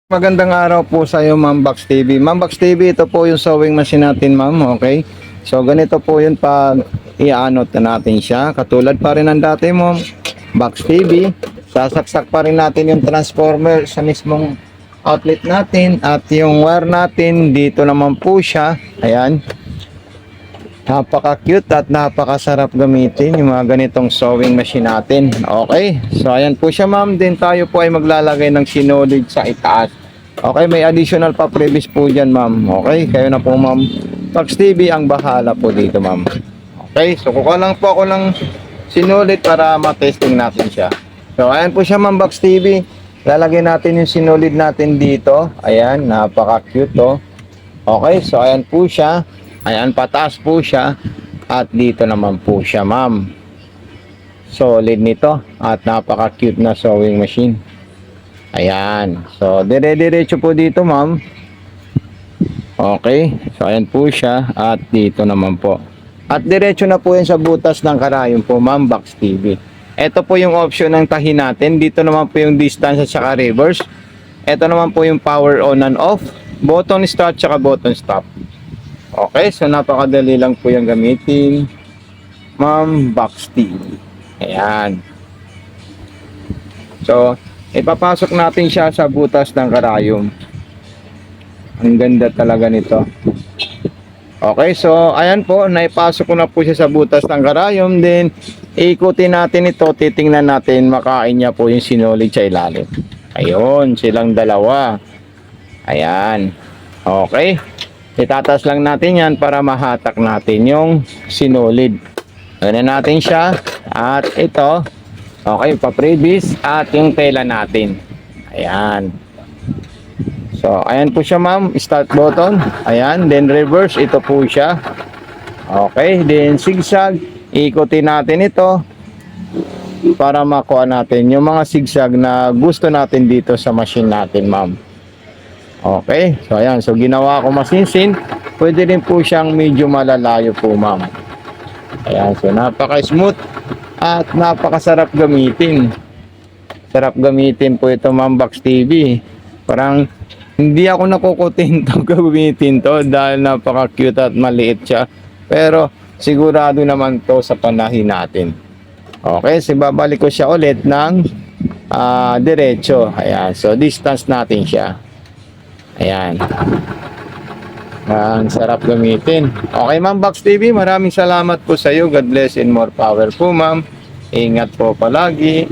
Magandang araw po sa iyo, Ma'am Box TV. Ma'am Box TV, ito po yung sewing machine natin, ma'am. Okay? So, ganito po yun pag i-anot na natin siya. Katulad pa rin ng dati mo, Box TV. Sasaksak pa rin natin yung transformer sa mismong outlet natin. At yung wire natin, dito naman po siya. Ayan. Napaka-cute at napakasarap gamitin yung mga ganitong sewing machine natin. Okay, so ayan po siya, ma'am. Din tayo po ay maglalagay ng sinulid sa itaas. Okay, may additional pa previous po dyan, ma'am. Okay, kayo na po, ma'am. Box TV ang bahala po dito, ma'am. Okay, so kukuha lang po ako ng sinulid para matesting natin siya. So ayan po siya, ma'am, Box TV. Lalagay natin yung sinulid natin dito. Ayan, napaka-cute to. Okay, so ayan po siya. Ayan, pataas po siya. At dito naman po siya, ma'am. Solid nito. At napaka-cute na sewing machine. Ayan. So, dire-diretso po dito, ma'am. Okay. So, ayan po siya. At dito naman po. At diretso na po yan sa butas ng karayom po, ma'am, Box TV. Ito po yung option ng tahi natin. Dito naman po yung distance at saka reverse. Ito naman po yung power on and off. Button start at saka button stop. Okay, so napakadali lang po yung gamitin, Ma'am Box TV. Ayan. So, ipapasok natin siya sa butas ng karayom. Ang ganda talaga nito. Okay, so ayan po, naipasok ko na po siya sa butas ng karayom. Then, ikutin natin ito, titingnan natin, makain niya po yung sinulid sa ilalim. Ayun, silang dalawa. Ayan. Okay. Itatas lang natin yan para mahatak natin yung sinulid. Ganyan natin siya. At ito. Okay, pa-previs. At yung tela natin. Ayan. So, ayan po siya, ma'am. Start button. Ayan. Then reverse. Ito po siya. Okay. Then zigzag. Ikutin natin ito. Para makuha natin yung mga zigzag na gusto natin dito sa machine natin, ma'am. Okay, so ayan, so ginawa ko masinsin. Pwede rin po siyang medyo malalayo po, ma'am. Ayan, so napaka-smooth at napakasarap gamitin. Sarap gamitin po ito, ma'am, Box TV. Parang hindi ako nakukutinto gamitin to dahil napaka-cute at maliit siya. Pero sigurado naman to sa panahin natin. Okay, so babalik ko siya ulit ng diretso. Ayan, so distance natin siya. Ayan. Ang sarap gamitin. Okay, ma'am, Box TV, maraming salamat po sa iyo. God bless and more power po, ma'am. Ingat po palagi.